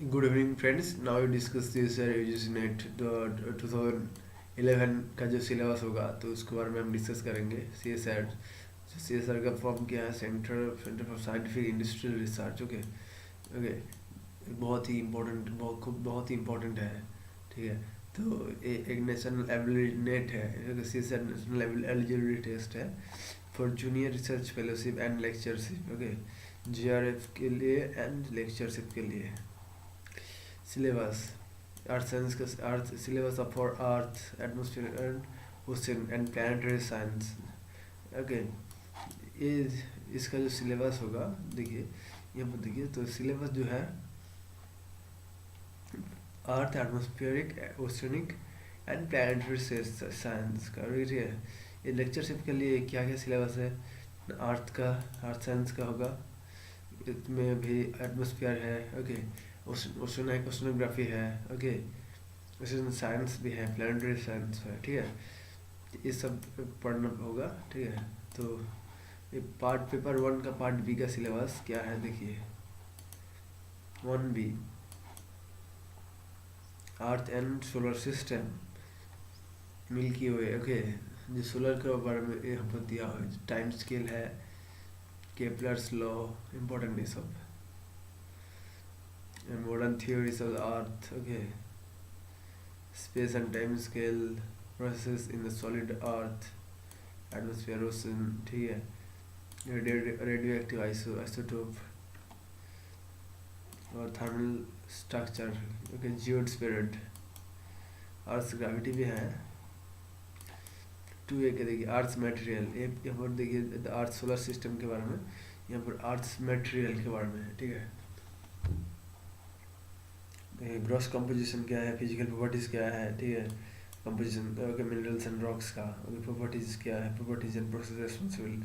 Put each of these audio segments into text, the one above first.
Good evening friends. Now we discuss this UGC net 2011 का जो syllabus होगा तो उसके बारे में हम डिस्कस करेंगे. CSR CSR का फॉर्म क्या है? Centre for scientific industrial research. Okay okay बहुत ही इम्पोर्टेंट बहुत ही इम्पोर्टेंट है. ठीक है. तो एक नेशनल एबिलिटी नेट है. CSR नेशनल एलिजिबिलिटी टेस्ट है for junior research fellowship and lectureship. Okay GRF के लिए एंड लेक्चरशिप के लिए. Syllabus Earth Science का syllabus for Earth, Atmosphere and Ocean and Planetary Science. Okay ये इसका जो सिलेबस होगा देखिए यहाँ पर देखिए. तो सिलेबस जो है earth atmospheric oceanic and planetary science का. ठीक है. ये लेक्चरशिप के लिए क्या क्या सिलेबस है? अर्थ साइंस का होगा. इसमें भी एटमॉस्फेयर है. ओके ओशनोग्राफी है. ओके ओशन साइंस भी है, प्लानिटरी साइंस है. ठीक है. ये सब पढ़ना होगा. ठीक है. तो ये पेपर 1 का पार्ट बी का सिलेबस क्या है देखिए. 1B earth and solar system, milky way. Okay जो सोलर के बारे में यहाँ पर दिया हुआ है. टाइम स्केल है, केपलर्स लॉ, इम्पोर्टेंट ये सब. And modern theories of the earth. Okay space and time scale, processes in the solid earth, atmosphere, ocean. ठीक है. radioactive isotope और thermal structure. okay geosphere, earth gravity भी है. 2A के देखिए अर्थ मटेरियल. यहाँ पर देखिए अर्थ सोलर सिस्टम के बारे में, यहाँ पर अर्थ मटेरियल के बारे में है. ठीक है. ग्रॉस कंपोजिशन क्या है, फिजिकल प्रॉपर्टीज़ क्या है. ठीक है. Composition okay minerals and rocks का. ओके प्रॉपर्टीज़ क्या है, प्रॉपर्टीज एंड प्रोसेस रेस्पॉन्सिबल.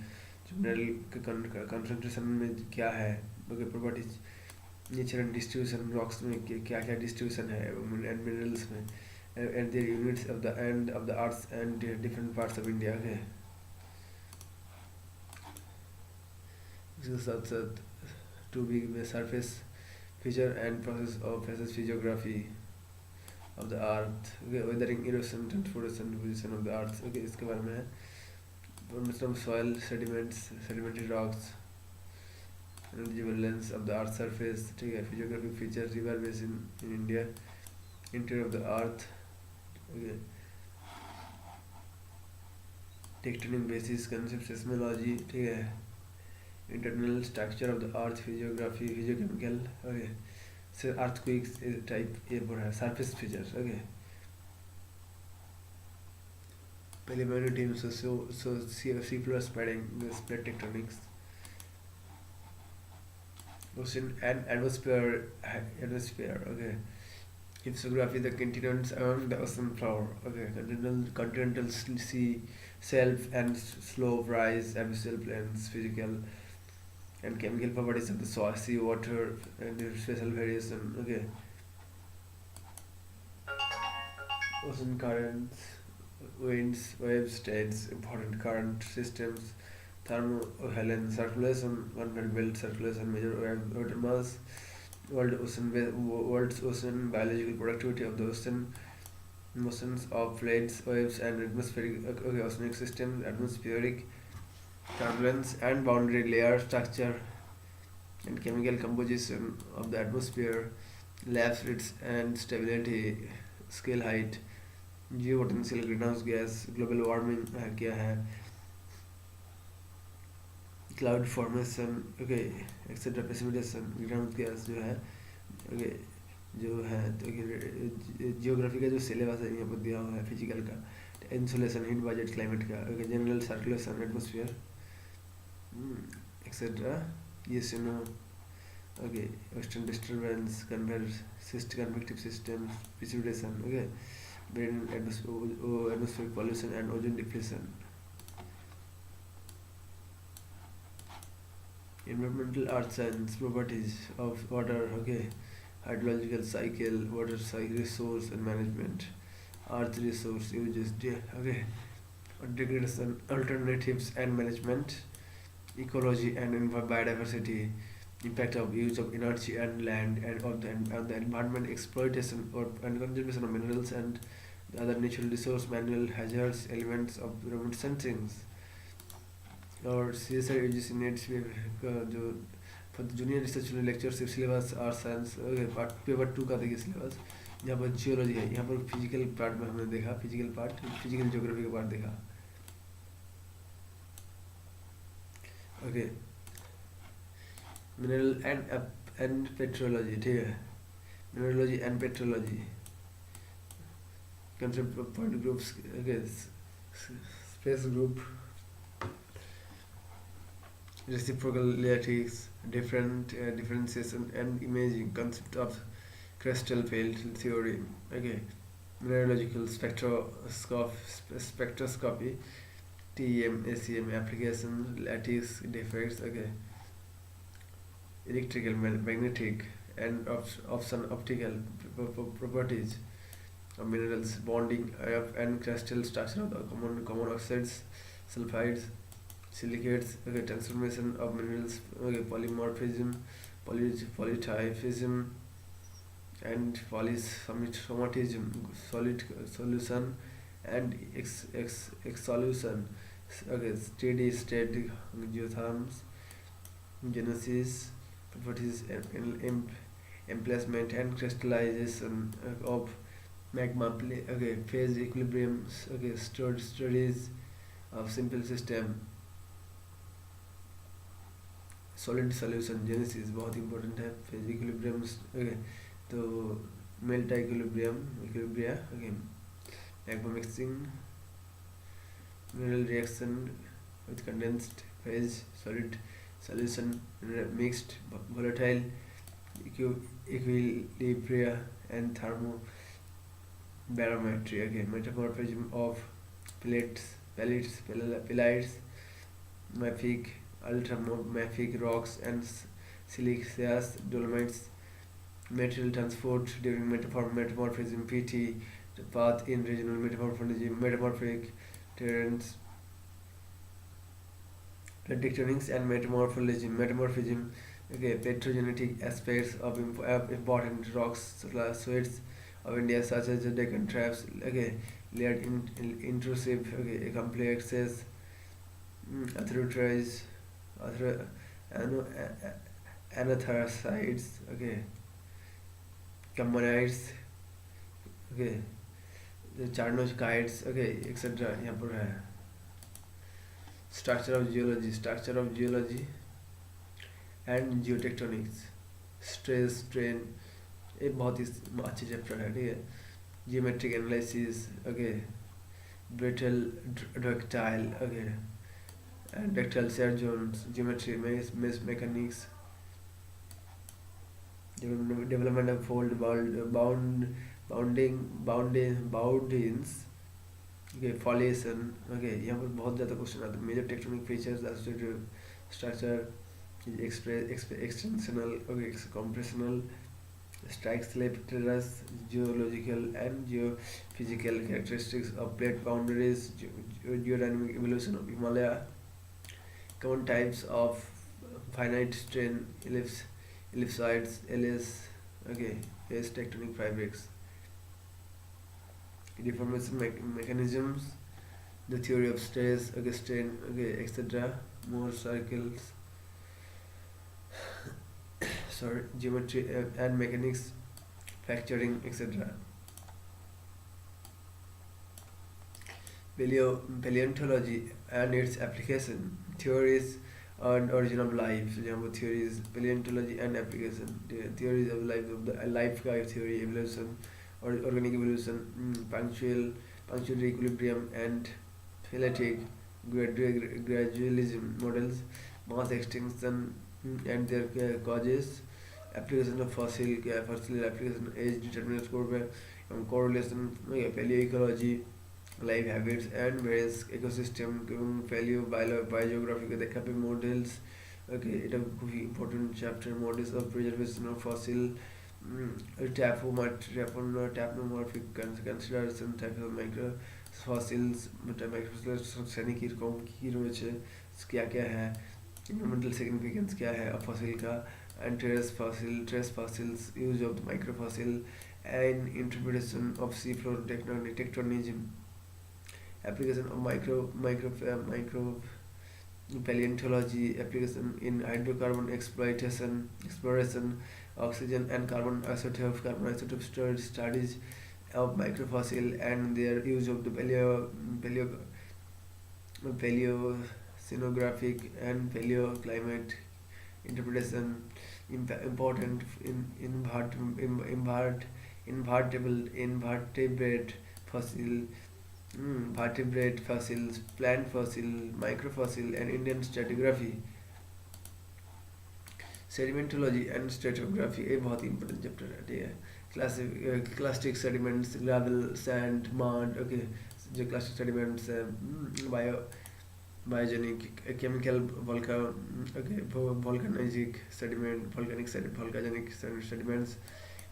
जो मिनरल के कंसंट्रेशन में क्या है. Okay properties, nature and distribution. Rocks में क्या क्या डिस्ट्रीब्यूशन है एंड मिनरल्स में, and their units of the end of the earth and different parts of India. Okay इसके साथ साथ 2B में surface feature and process of faces physiography of the earth. okay weathering, erosion, transportation, position of the earth. okay इसके बारे में है. formation of soil, sediments, sedimentary rocks, eligible lengths of the earth surface. ठीक है. physiographic features, river basin in India, interior of the earth. okay tectonic basis concept, seismology. ठीक है. internal structure of the earth, physiography, physiochemical. okay so earthquakes is type A पर है. surface features. okay पहले मैंने team C plus padding split tectonics. ocean and atmosphere. okay hypsography, the continents along the ocean floor. okay continental sea shelf and slope, rise, abyssal plains, physical and chemical properties of the soil, sea water and their special variation. okay ocean currents, winds, waves, tides, important current systems, thermohaline circulation, continental belt circulation, major water mass, world's ocean, biological productivity of the ocean, motions of fluids, waves and atmospheric oceanic system, atmospheric turbulence and boundary layer structure and chemical composition of the atmosphere, lapse rates and stability, scale height, geopotential, greenhouse gas, global warming है क्या है, cloud formation. okay etc. precipitation, greenhouse gas जो है. okay जो है तो geography का जो सिलेबस है यहाँ पर दिया हुआ है. फिजिकल का इंसुलेशन, हीट बजट, क्लाइमेट का. General circulation, atmosphere etcetera. ये सुनो. okay western disturbance, convective systems, precipitation. okay brain atmospheric pollution and ozone depletion. environmental earth science, properties of water. okay hydrological cycle, water cycle, resource and management, earth resource uses. okay degradation, alternatives and management, ecology and biodiversity, impact of use of energy and land and on the environment, exploitation and conservation of minerals and other natural resource, manual hazards, elements of remote sensings. और CSR UGC nets में जो for the junior research lectures syllabus और science part paper 2 का देखिए syllabus. यहाँ पर geology है, यहाँ पर फिजिकल पार्ट में हमने देखा, फिजिकल ज्योग्राफी का पार्ट देखा. ओके, मिनरल एंड पेट्रोलॉजी, ठीक है. Mineralogy and petrology, concept of point groups, okay, space group, reciprocal lattice, differentiation and imaging, concept of crystal field theory. Okay, mineralogical spectroscopy, TEM, ACM application, lattice defects. Okay, electrical, magnetic and optical properties of minerals, bonding and crystal structure of the common oxides, sulfides, silicates. Okay, transformation of minerals. Okay, polymorphism, polytryphism and polysomatism, solid solution and solution. Okay, steady state geotherms, genesis, properties, emplacement and crystallization of magma. Okay, phase equilibriums. Okay, studies of simple system, solid solution, genesis बहुत important है. phase equilibriums. Okay, तो melt equilibria. Okay, magma mixing, mineral reaction with condensed phase, solid solution, mixed, volatile, equilibria and thermobarometry. Okay, metamorphism of pellets, mafic, ultramafic rocks and siliceous dolomites. Material transport during metamorphism, PT, the path in regional metamorphic terrains. Tectonics and metamorphism. Okay, petrogenetic aspects of important rocks, suites of India such as the Deccan Traps. Okay, layered intrusive. Okay, complexes, atherotrites, anathrasites. Okay, commonites. Okay, the charnochites. Okay, etc. यहाँ पर है. Structure of geology and geotectonics, stress strain, ये बहुत ही अच्छी chapter है, ठीक है. Geometric analysis. Okay, brittle, ductile. Okay, and ductile shear zones, geometry, mechanics, development of fold boundings. Okay, foliation. Okay, यहाँ पर बहुत ज़्यादा क्वेश्चन आते हैं. Major tectonic features, associated structure, extensional, okay, compressional, strike slip terrace, geological and geophysical characteristics of plate boundaries, geodynamic evolution of Himalaya, common types of finite strain ellipsoids, okay, as tectonic fabrics, deformation mechanisms, the theory of stress, okay, strain, okay, etc. More circles, sorry, geometry and mechanics, fracturing, etc. Paleontology and its application, theories and origin of life. Theories, paleontology and application, theories of life, of the life theory, evolution, or organic evolution, punctual equilibrium and phyletic gradualism models, mass extinction and their causes, application of fossil application, age determinants, correlation, paleoecology, life habits and various ecosystem, biogeographical decaping models. Okay, it a important chapter, models of preservation of fossil, tapomorphic consideration, types of micro fossils, microfossils श्रेणी की रोचे क्या क्या है, environmental significance क्या है fossil का, and trace fossils, use of the microfossil, and interpretation of seafloor tectonism, application of micro paleontology, application in hydrocarbon exploration, oxygen and carbon isotope studies of microfossil and their use of the paleoceanographic and paleoclimate interpretation, important in invertebrate fossil, vertebrate fossils, plant fossil, microfossil, and Indian stratigraphy. Sedimentology and stratigraphy एक बहुत important chapter है, ठीक है. Clastic sediments, gravel, sand, mud, okay, जो clastic sediments है, biogenic, chemical volcanic sediments,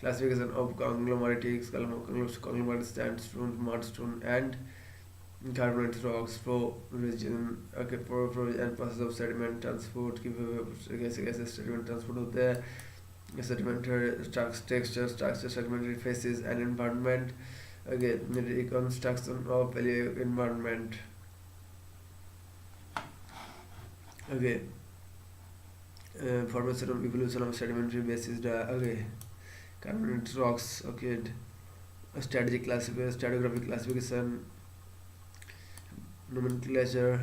classification of conglomerates, sandstone, mudstone, and carbonate rocks, flow region, okay, and process of sediment transport, कैसे sediment transport होता है, sedimentary texture, sedimentary phases, and environment, okay, reconstruction of paleo environment, okay, formation of evolution of sedimentary bases, okay, carbonate rocks, okay, strategic classification, stratigraphic classification, nomenclature,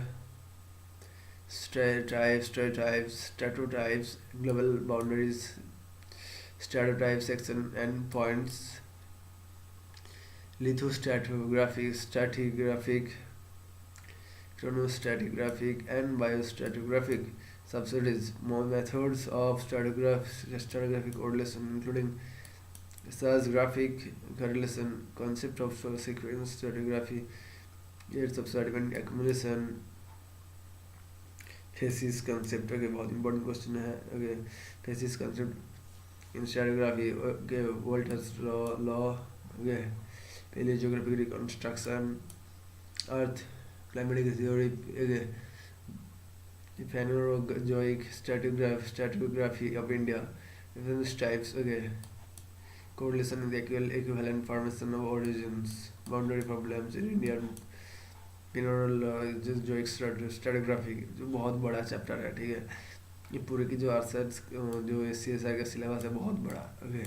stratotypes, global boundaries, stratotype section and points, stratigraphic, chronostratigraphic, and biostratigraphic subsidies. More methods of stratigraphic correlation, including graphic correlation, concept of sequence stratigraphy, rates of sediment accumulation, phases concept, okay, बहुत important question है, okay, phases concept in stratigraphy, okay, Volta's law, okay, paleogeographic reconstruction, earth climatic theory, okay, phanerozoic stratigraphy of India, different types, okay, correlation in the equivalent formation of origins, boundary problems in India, phanerozoic stratigraphy, जो बहुत बड़ा chapter है, ठीक है. ये पूरे की जो आर्ट्स जो CSR का सिलेबस है बहुत बड़ा, ओके.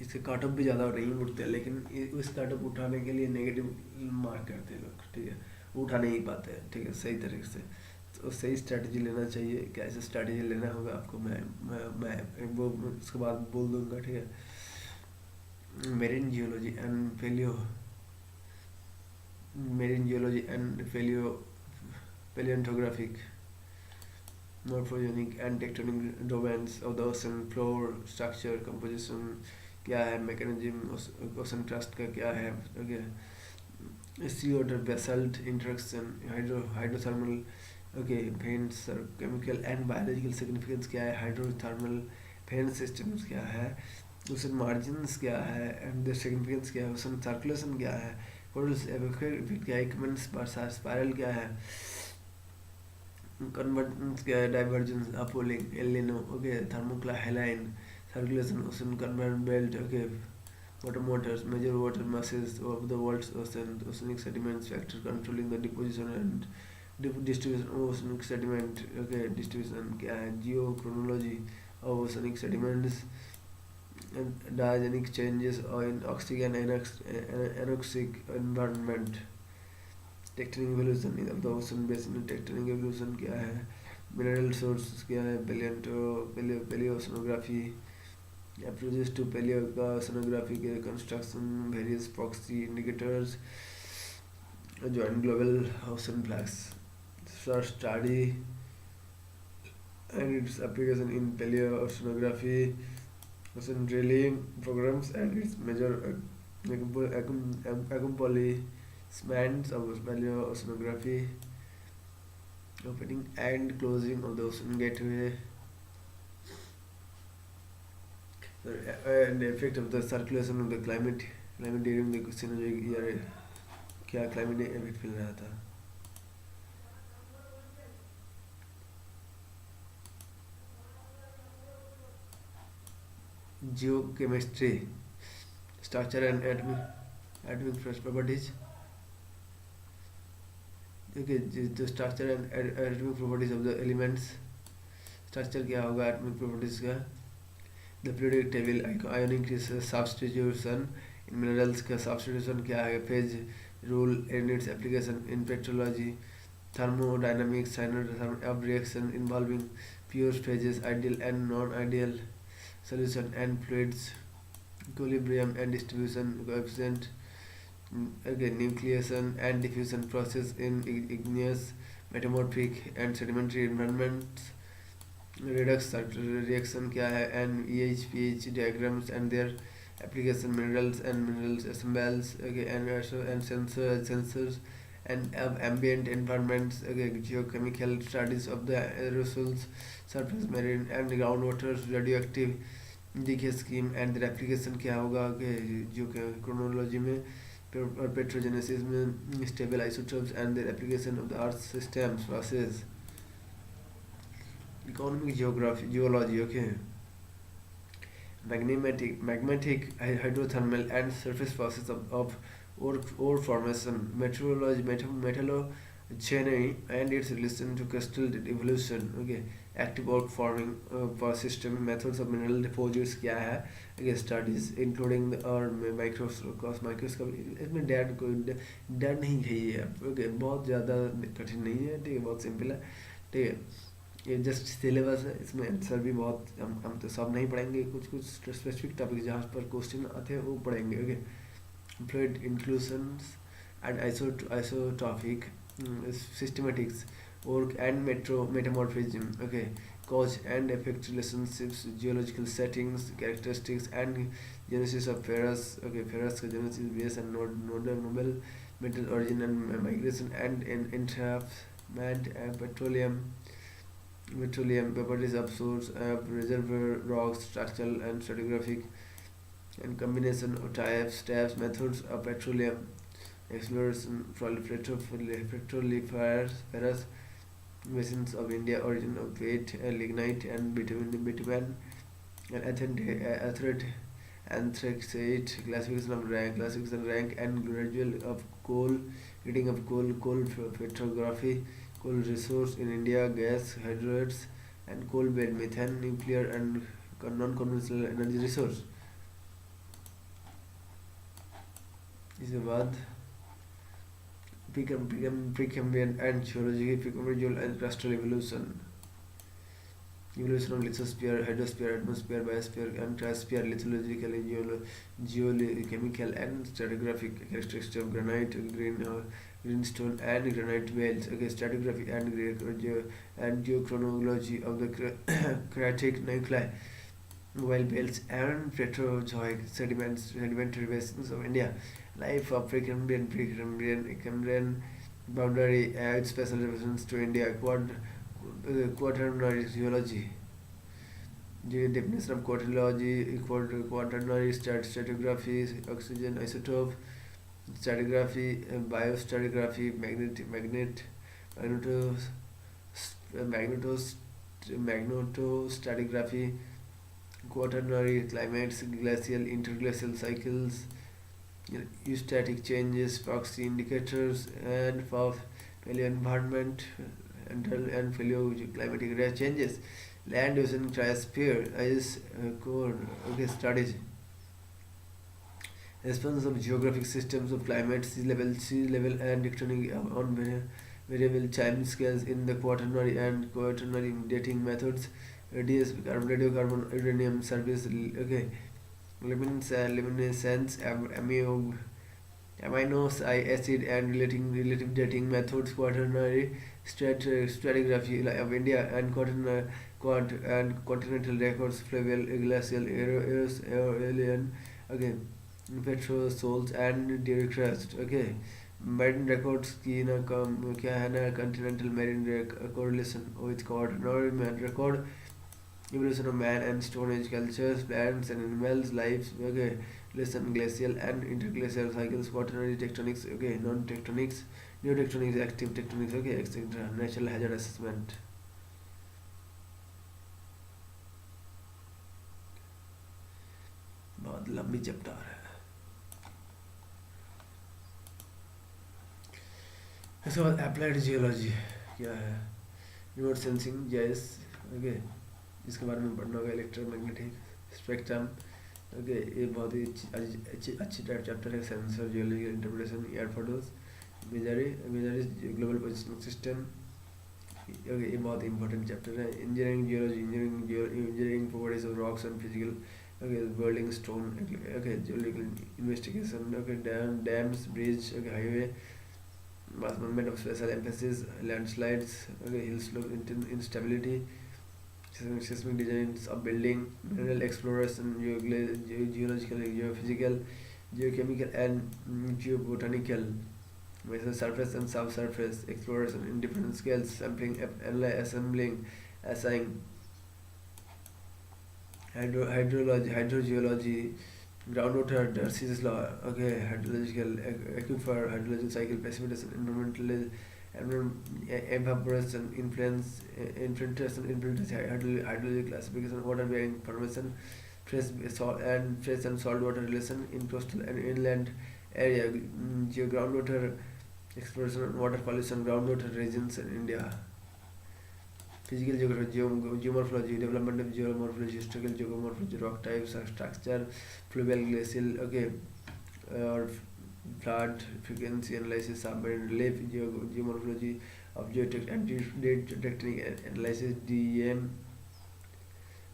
इसके कट ऑफ भी ज़्यादा नहीं उठते, लेकिन इस कट ऑफ उठाने के लिए नेगेटिव मार्क करते हैं लोग, ठीक है, उठा नहीं पाते हैं, ठीक है, सही तरीके से. तो सही स्ट्रैटेजी लेना चाहिए, कैसे स्ट्रैटेजी लेना होगा आपको मैं वो उसके बाद बोल दूंगा, ठीक है. Marine geology and paleontographic, morphogenic and tectonic domains of the ocean floor, structure, composition क्या है, mechanism ocean crust का क्या है, okay, sea water basalt interaction, hydrothermal, okay, vents, chemical and biological significance क्या है, hydrothermal vent systems क्या है, ocean margins क्या है, and the significance क्या है, ocean circulation क्या है, effect क्या है, Ekman's spiral क्या है, convergence क्या है, divergence, upwelling, El Nino, okay, thermocline, circulation, ocean convergent belt, okay, bottom waters, major water masses of the world's oceanic sediments, factor controlling the deposition and distribution of oceanic sediment, okay, distribution क्या है, geochronology of oceanic sediments, and diagenic changes in oxygen and anoxic environment, tectonic evolution of the ocean basin, tectonic evolution क्या है, mineral sources क्या है, paleoceanography, approaches to paleoceanography के construction, various proxy indicators, joint global ocean flags study and its application in paleoceanography, ocean drilling programs and its major accomplishments of paleoceanography, opening and closing of the ocean gateway, and the effect of the circulation of the climate during the Cenozoic era. क्या climate effect फैल रहा था. geochemistry, structure and atomic properties. Okay, the structure and atomic properties of the elements. Structure क्या होगा atomic properties का. The periodic table, ionic substitution in minerals का substitution क्या है, phase rule and its application in petrology, thermodynamics of reaction involving pure phases, ideal and non-ideal solution, and fluids equilibrium and distribution coefficient. Again, nucleation and diffusion process in igneous, metamorphic and sedimentary environments. Redox reaction क्या है, and EH/pH diagrams and their application, minerals and minerals assembles, okay, and sensors and ambient environments, okay, geochemical studies of the aerosols, surface, marine and groundwater, radioactive decay scheme and their application क्या होगा, जो chronology में और petrogenesis में stable isotopes and their application of the earth systems process. Economic geology, okay. Magmatic, hydrothermal and surface process of ore formation, meteorology, metallogeny and its relation to crystal evolution, okay. Active rock forming system, methods of mineral deposits क्या है, okay. Studies including और microscope. इसमें डर नहीं है ये, okay. बहुत ज़्यादा कठिन नहीं है, ठीक है, बहुत सिंपल है, ठीक है. ये जस्ट सिलेबस है, इसमें आंसर भी बहुत हम तो सब नहीं पढ़ेंगे, कुछ स्पेसिफिक टॉपिक जहाँ पर क्वेश्चन आते हैं वो पढ़ेंगे, okay. Fluid inclusions and isotopic systematics और and metamorphism, okay. Cause and effect relationships, geological settings, characteristics and genesis of ferrous, okay. Ferrous का genesis, base and noble metal origin and migration and entrapment, petroleum properties of source, reservoir rocks, structural and stratigraphic, and combination of types, methods of petroleum exploration, petroliferous basins of India, origin of wheat, lignite and bitumen, and anthracite, classification rank and gradual of coal, reading of coal petrography, coal resource in India, gas, hydroids and coal bed, methane, nuclear and non-conventional energy resource. इसके बाद Precambrian and geology, Precambrian and terrestrial evolution of lithosphere, hydrosphere, atmosphere, biosphere and cryosphere, lithological, geochemical and stratigraphic characteristics of granite, greenstone and granite beds, okay. Stratigraphy and geochronology of the cratic nuclei, oil belts and petrozoic sedimentary basins of India. Life of Precambrian boundary, its special reference to India, quaternary geology. The definition of quaternary stratigraphy, oxygen isotope stratigraphy, biostratigraphy, magnetostratigraphy, quaternary climates, glacial, interglacial cycles, eustatic changes, proxy indicators, and for paleo-environment and paleo-climatic changes, land ocean cryosphere is core, okay. Studies response of geographic systems of climate, sea level and tectonic on variable time scales in the quaternary and quaternary dating methods, radiocarbon, uranium surface, okay. Luminescence, amino acid and relative dating methods, quaternary stratigraphy of India and continental records, fluvial, glacial, aeolian, again, petrosols and dairy crust, okay. Marine records की ना क्या है ना, continental marine correlation with quaternary record, evolution of man and stone age cultures, plants and animals, lives, okay. Listen, glacial and interglacial cycles, quaternary tectonics, okay. Non-tectonics, new tectonics, active tectonics, okay, etc. Natural hazard assessment. बहुत लंबी chapter है। इसके बाद applied geology क्या है, remote sensing GIS, okay, इसके बारे में पढ़ना होगा, इलेक्ट्रोमैग्नेटिक स्पेक्ट्रम, ओके, ये बहुत ही अच्छी टाइप चैप्टर है। Sensor geological interpretation, air photos, major global positioning system, okay, ये बहुत इंपॉर्टेंट चैप्टर है। Engineering geology, engineering properties of rocks and physical, okay, building stone, okay, geological investigation, okay, dams, bridge, okay, highway, mass movement of special emphasis, landslides, okay, hill slope instability, seismic designs of building, mineral exploration, geological, geophysical, geochemical and geobotanical, surface and subsurface exploration in different scales, sampling, assembling, assigning, hydrogeology, groundwater, Darcy's law, okay, hydrological, aquifer, hydrological cycle, precipitation, evaporation, infiltration, hydrological classification, water bearing formation, fresh and salt water relation in coastal and inland area, groundwater exploration, water pollution, groundwater regions in India. Physical geography, geomorphology, development of geomorphology, historical geomorphology, rock types, structure, fluvial, glacial, okay, or flood frequency analysis, submarine relief, geomorphology of geotectonic analysis, DEM,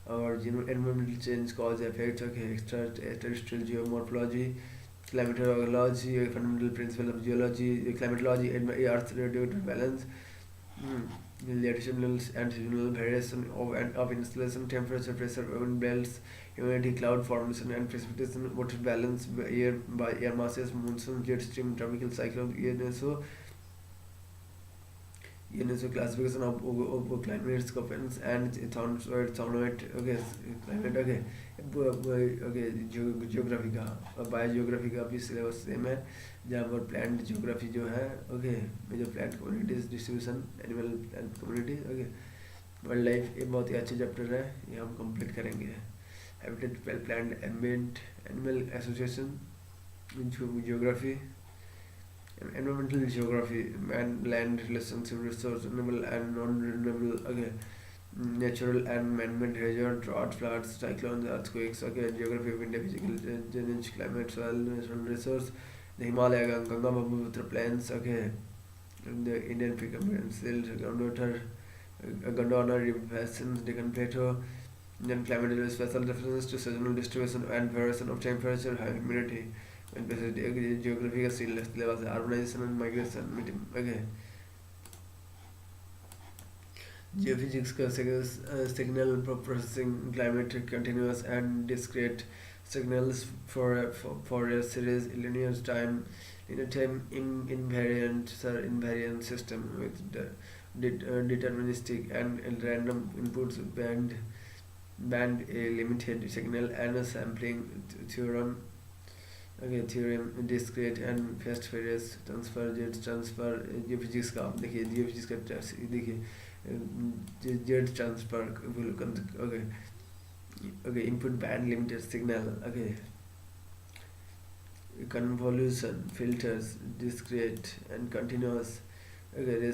or environmental change, cause, effects, okay, extraterrestrial geomorphology, climatology, fundamental principle of geology, climatology, Earth radiative balance, latitudinal and seasonal variation of installation, temperature, pressure, wind belts, humidity, cloud formation and precipitation, water balance, by air masses, monsoon, jet stream, tropical cyclone, UNESCO classification of climate scope and thornoid, okay, climate, okay, okay, geography का और biogeography का भी syllabus same है, जहाँ पर plant geography जो है, okay, major plant communities, distribution, animal plant communities, okay, wildlife, ये बहुत ही अच्छे चैप्टर है, ये हम कंप्लीट करेंगे। Habitat, plant, ambient, animal association, geography, environmental geography, land relationship, resource, renewable and non-renewable, okay, natural and man-made hazard, drought, floods, cyclones, earthquakes, okay, geography of India, physical change, climate, soil, natural resource, the Himalaya, Ganga, Brahmaputra plains, okay, and the Indian precambrian groundwater, Gondwana river basins, Deccan Plateau, then climate special references to seasonal distribution and variation of temperature, high humidity, and geographical syllabus, urbanization and migration, okay. Geophysics का signal processing, climate continuous and discrete signals for a series linear time invariant system with deterministic and random inputs, band a limited signal and a sampling theorem. Okay, theorem, discrete and fast Fourier transfer, jet transfer, geophysics का आप देखिए, geophysics का देखिए, jet transfer, okay, okay, input band limited signal, okay, convolution, filters, discrete and continuous, okay,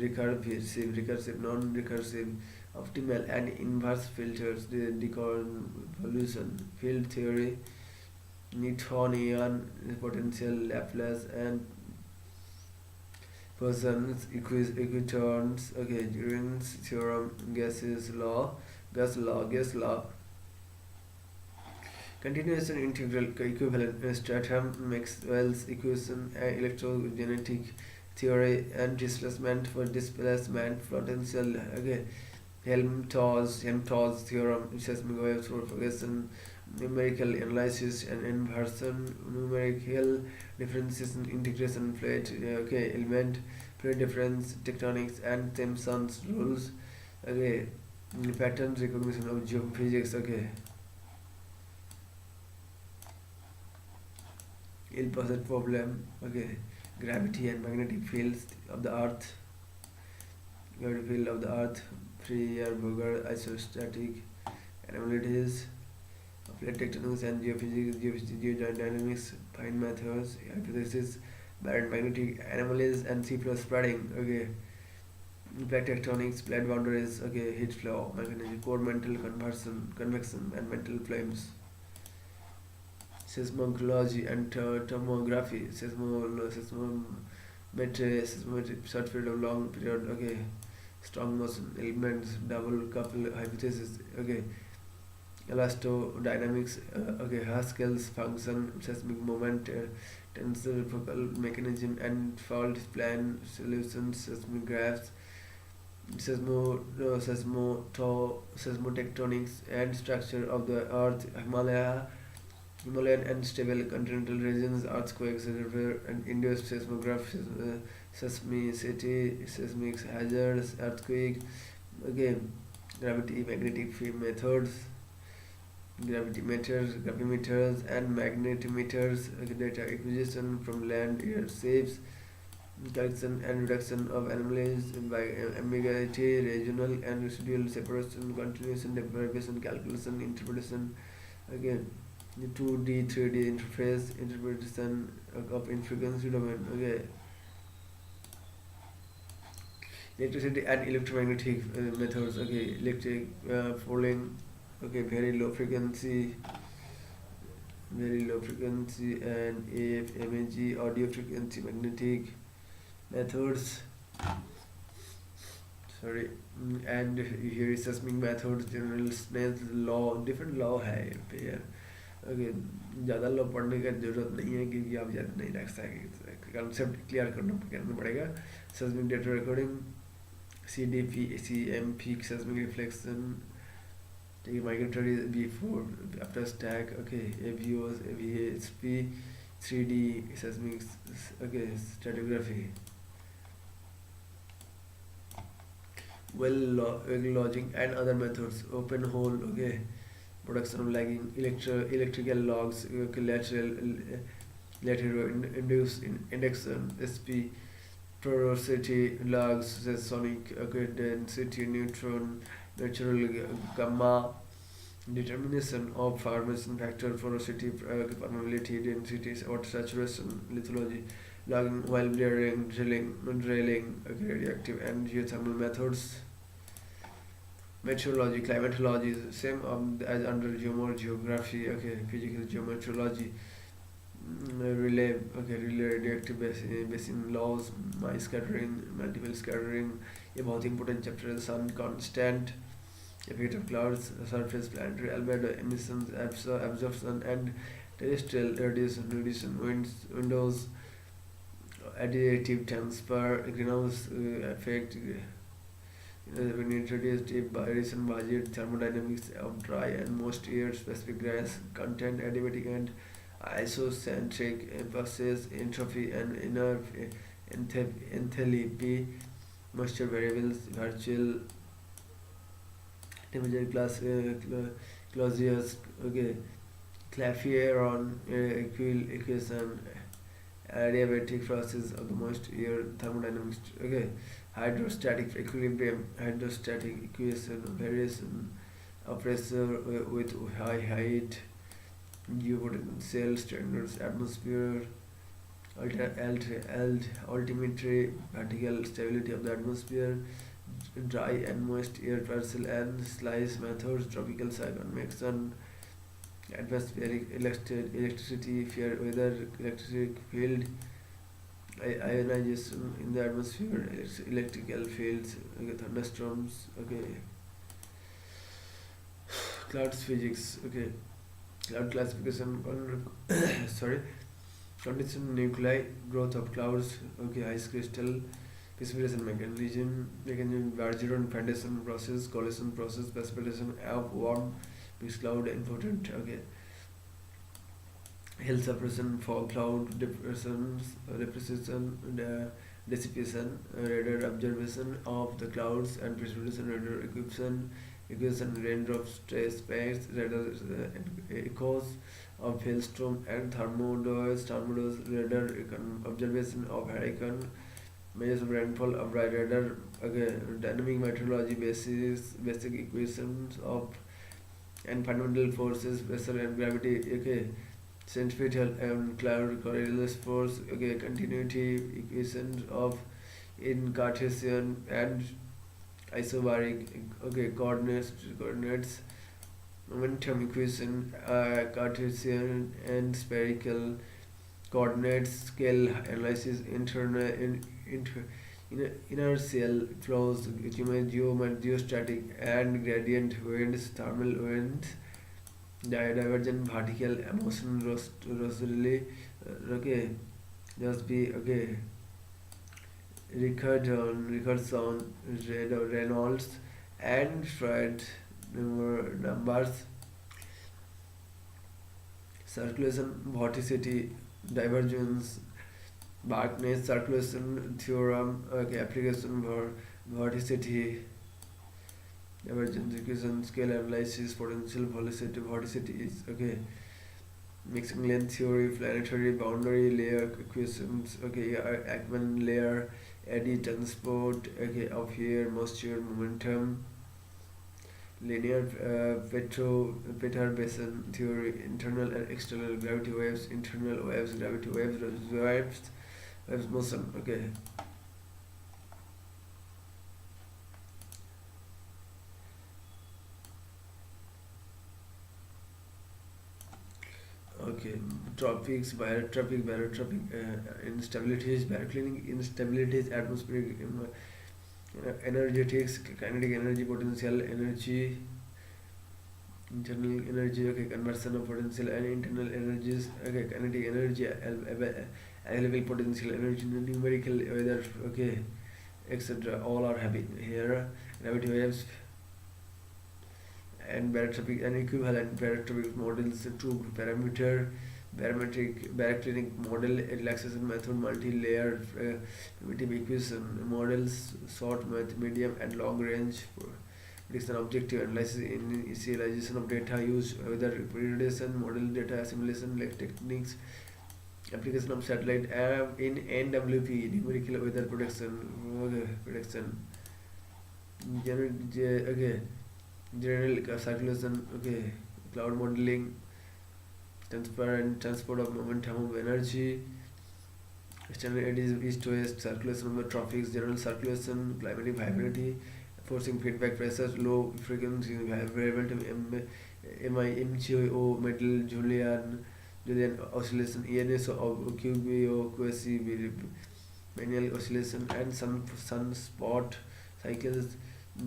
recursive, non-recursive, optimal and inverse filters, deconvolution, field theory, Newtonian potential, Laplace and Poisson's equations, okay, Green's theorem, gas law, continuous and integral equivalent, Stratum, Maxwell's equation, electromagnetic theory and displacement for displacement potential, okay, Helmholtz theorem, seismic waves propagation, numerical analysis and inversion, numerical differences in integration, fluid, okay, element, fluid difference, tectonics and Simpson's rules, okay, pattern recognition of geophysics, okay, ill-posed problem, okay, gravity and magnetic fields of the earth, gravity field of the earth, free air, Boger, isostatic anomalies, plate tectonics and geophysics, geodynamics, fine methods, hypothesis, magnetic anomalies, and seafloor spreading. Okay, plate tectonics, plate boundaries. Okay, heat flow mechanism, core mantle convection, and mantle flames. Seismology and thermography, seismometry, short period of long period. Okay, strong motion elements, double couple hypothesis. Okay, elastodynamics. Okay, Haskell's function, seismic moment, tensor focal mechanism, and fault plan solutions, seismographs, seismotectonics, and structure of the earth, Himalayan and stable continental regions, earthquakes, reservoir and induced seismograph, seismicity, seismic hazards, earthquake. Again, gravity, magnetic field methods, gravimeters, and magnetometers, data acquisition from land, air shapes, collection and reduction of anomalies by ambiguity, regional and residual separation, continuation, deprivation, calculation, interpretation. Again, the 2D, 3D interface, interpretation of frequency domain. Okay, electricity and electromagnetic methods. Okay, electric falling. Okay, very low frequency, and AF, MAG, audio frequency magnetic methods. Sorry, and here is seismic methods, general Snell's law, different law है पे यार. Okay, ज़्यादा law पढ़ने का जरूरत नहीं है क्योंकि आप ज़्यादा नहीं रख सकते, कंसेप्ट क्लियर करना पड़ेगा. Seismic data recording, CDP, CMP, seismic reflection, migratory before after stack. Okay, AVOs, AVSP, 3D seismic. Okay, stratigraphy, lodging and other methods, open hole. Okay, production of lagging electrical logs, lateral induced induction, SP, porosity logs, sonic. Okay, density neutron, natural gamma, determination of formation factor, porosity, permeability, density, or saturation, lithology, logging while drilling, okay, radioactive and geothermal methods. Meteorology, climatology is same as under geography. Okay, physical geometrology, relay. Okay, relay radioactive basin laws, scattering, multiple scattering. A बहुत important chapter is sun constant, effect of clouds, surface planetary albedo, emissions, absorption, and terrestrial radiation, windows, additive transfer, greenhouse effect. When introduced a recent budget, thermodynamics of dry and moist air, specific gas content, adiabatic and isocentric emphasis, entropy and inner enthalpy, moisture variables, virtual temperature Clausius. Okay, Clapeyron equation, adiabatic process of the moist air, thermodynamics. Okay, hydrostatic equilibrium, hydrostatic equation, variation of pressure with high height, geopotential standards, atmosphere, altimetry, vertical stability of the atmosphere, dry and moist air parcel and slice methods, tropical convection, atmospheric electricity, fair weather, electric field, ionization in the atmosphere, electrical fields. Okay, thunderstorms. Okay, clouds physics. Okay, cloud classification. Sorry, condition nuclei, growth of clouds. Okay, ice crystal, precipitation mechanism, Bergeron foundation process, collision process, precipitation of warm mixed cloud important. Okay, hill suppression, fog cloud depression, dissipation, radar observation of the clouds and precipitation, radar equation, raindrop stress packs, radar echoes of hailstorm and thermodos, radar observation of hurricane, measures of rainfall of radar. Okay, dynamic meteorology basic equations of and fundamental forces, pressure and gravity, okay, centrifugal and cloud Coriolis force, okay, continuity equations of in Cartesian and isobaric, okay, coordinates, momentum equation, Cartesian and spherical coordinates, scale analysis, inertial flows, geostatic and gradient winds, thermal winds, divergent particle motion, Rosally, okay, just be okay. Richardson, Reynolds, and Fred numbers, circulation, vorticity, divergence, Barkness circulation theorem, okay, application for vorticity, divergence equation, scale analysis, potential velocity, vorticity is okay. Mixing length theory, planetary boundary layer equations, okay, Ekman layer, eddy transport, okay, of here, moisture, momentum, linear perturbation theory, internal and external gravity waves, internal waves, gravity waves motion, okay. Okay, tropics, barotropic instabilities, baroclinic instabilities, atmospheric energetics, kinetic energy, potential energy, internal energy, okay, conversion of potential and internal energies, okay, kinetic energy, available potential energy, numerical weather, okay, etc. All are having here. Gravity waves and barotropic and equivalent barotropic models, two parameter barometric baroclinic model, relaxation method, multi-layer primitive equation models, short, medium and long range prediction, objective analysis, initialization of data, use weather prediction, model data assimilation like techniques, application of satellite in NWP, numerical weather prediction, okay, general circulation, okay, cloud modeling, transparent transport of momentum of energy, external eddies, east to west circulation of the tropics, general circulation, climatic variability, forcing feedback pressures, low frequency variable to MIMGO, metal, Julian oscillation, ENS of QBO, QSC, manual oscillation, and sunspot cycles,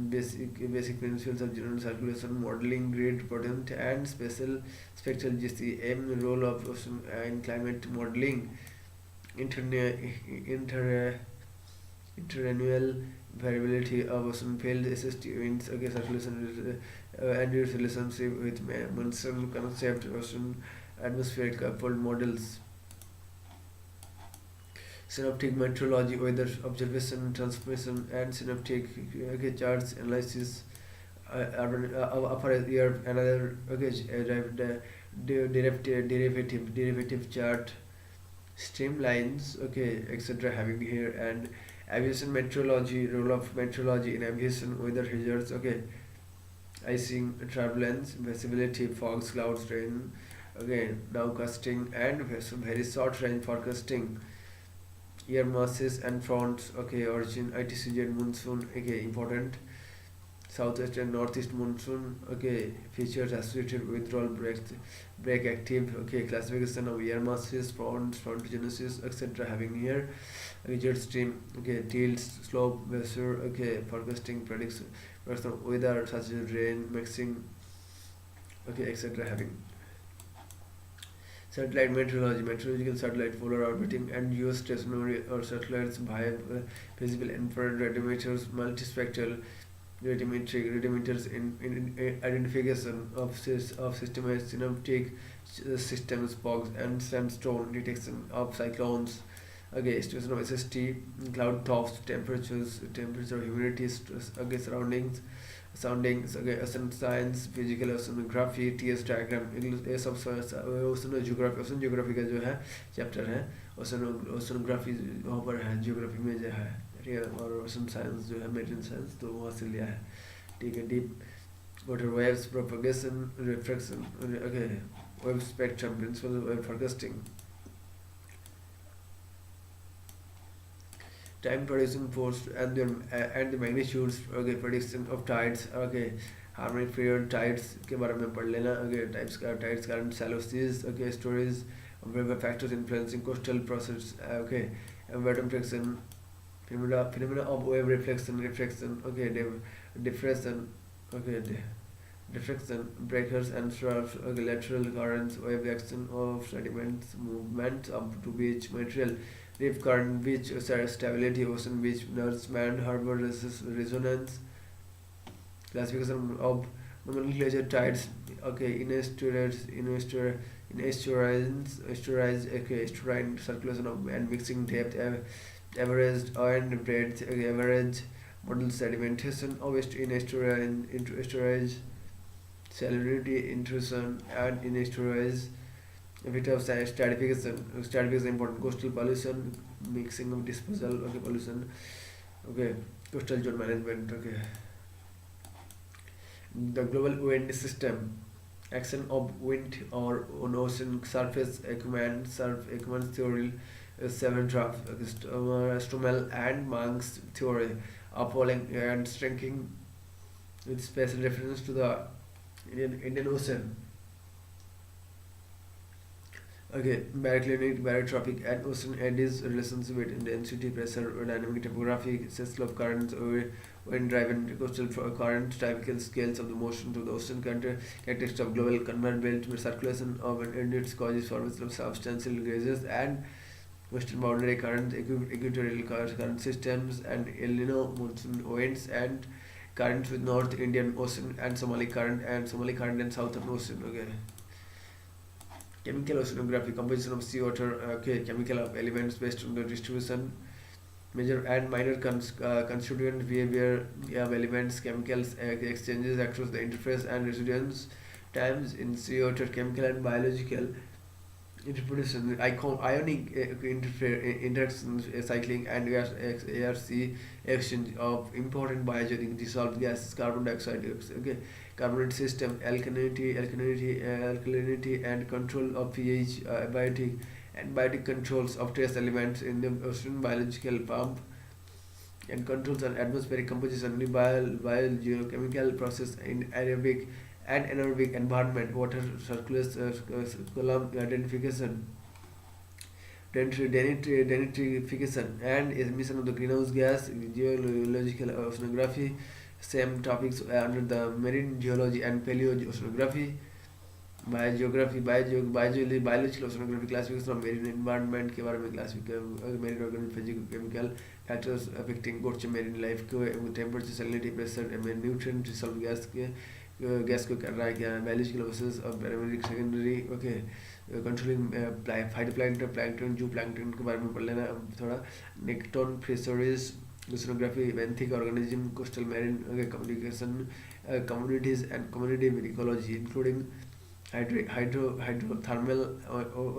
basic principles of general circulation, modeling, grid, potent, and spectral GCM, role of ocean and climate modeling, interannual variability of ocean field, SST winds, okay, circulation, and its relationship with monsoon concept, ocean atmospheric coupled models. Synoptic meteorology, weather observation, transmission, and synoptic, okay, charts analysis, upper year another, okay, derivative chart, streamlines, okay, etc. having here, and aviation meteorology, role of meteorology in aviation, weather hazards, okay, icing, turbulence, visibility, fogs, clouds, rain, okay, nowcasting, and some very short range forecasting, air masses and fronts, okay, origin, ITCZ monsoon, okay, important, southwest and northeast monsoon, okay, features associated with withdrawal break active, okay, classification of air masses, front genesis, etc. having here, jet stream, okay, tilt, slope, pressure, okay, forecasting predicts weather such as rain, mixing, okay, etc. having. Satellite meteorology, meteorological satellite, polar orbiting and geostationary or satellites via visible infrared radiometers, multispectral radiometers in identification of systematic synoptic systems, fogs and sandstone, detection of cyclones, okay, situation of SST, cloud tops, temperature, humidity, okay, soundings, okay, ocean science, physical oceanography, TS diagram, ये सब ocean geography का जो है chapter है, oceanography वहाँ पर है, geography में जो है, ठीक है, और ocean science जो है, marine science, तो वहाँ से लिया है, ठीक है, deep water waves, propagation, refraction, okay, wave spectrum, principle of wave forecasting, time producing force and the magnitudes, okay, prediction of tides, okay, harmonic period tides के बारे में पढ़ लेना, okay, tides current shallow seas, okay, stories of river factors influencing coastal process, okay, bottom friction, phenomena of wave reflection, okay, diffraction, okay, diffraction, breakers and swirls, okay, lateral currents, wave action of sediments, movements up to beach material, reef current, beach stability, ocean beach, nourishment, harbor resonance, classification of nomenclature tides, okay, in estuaries, okay, estuarine circulation of and mixing depth, averaged and breadth, okay, average model sedimentation of into estuaries, salinity intrusion and in estuaries, effect of stratification important, coastal pollution, mixing of disposal, okay, pollution, okay, coastal zone management, okay. The global wind system, action of wind or on ocean surface, Ekman theory, Sevendraff, Strommel and Monk's theory, upholding and strengthening with special reference to the Indian Ocean. Okay, baroclinic, barotropic, and ocean eddies relations with density, pressure, dynamic topography, slope currents, wind-driven coastal current, typical scales of the motion to the ocean current, characteristics of global conveyor belt, circulation of and its causes, formation of substantial gauges, and western boundary currents, equatorial current systems, and El Nino monsoon winds, and currents with North Indian Ocean, and Somali current, and Southern Ocean. Okay. Chemical oceanography, composition of seawater, okay, chemical of elements based on the distribution, major and minor constituent behavior of elements, chemicals exchanges across the interface and residence times in seawater, chemical and biological interpretation, ionic interactions, cycling and ARC exchange of important biogenic dissolved gases, carbon dioxide, okay, carbonate system, alkalinity, and control of pH, biotic controls of trace elements in the ocean, biological pump and controls on atmospheric composition, biogeochemical process in aerobic and anaerobic environment, water column identification, denitrification, and emission of the greenhouse gas, geological oceanography, same topics under the marine geology and paleoceanography, biological oceanography, classification of marine environment के बारे में classification marine organism, physical chemical factors affecting coastal marine life को, temperature, salinity, pressure, nutrient dissolved gas को कर रहा है क्या, biological process of primary secondary, okay, controlling phytoplankton, zooplankton के बारे में पढ़ लेना थोड़ा, necton fisheries, oceanography, benthic organism, coastal marine, okay, communication, communities and community ecology including hydrothermal,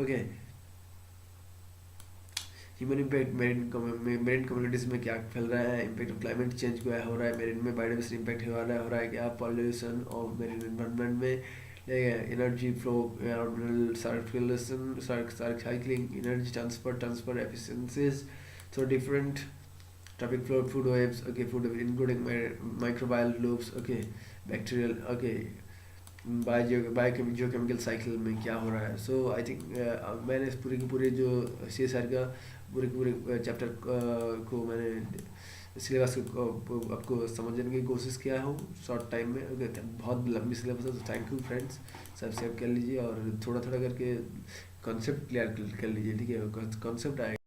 okay, human impact marine communities में क्या फैल रहा है, इम्पैक्ट ऑफ क्लाइमेट चेंज क्या हो रहा है मेरीन में, बायोडाइवर्सिटी इम्पैक्ट हो रहा है क्या, पॉल्यूशन और मेरीन एनवायरनमेंट में, energy flow, circulation, cycling, energy transfer efficiencies, so different topic flow, food waves, okay, food wave including microbial loops, okay, bacterial, okay, biochemical cycle में क्या हो रहा है. सो आई थिंक मैंने इस पूरी की पूरी जो CSR का पूरे चैप्टर को मैंने सिलेबस को आपको समझने की कोशिश किया हूँ शॉर्ट टाइम में. बहुत लंबी सिलेबस है तो थैंक यू फ्रेंड्स, सब्सक्राइब कर लीजिए और थोड़ा थोड़ा करके कॉन्सेप्ट क्लियर कर लीजिए. ठीक है, कॉन्सेप्ट आएगा.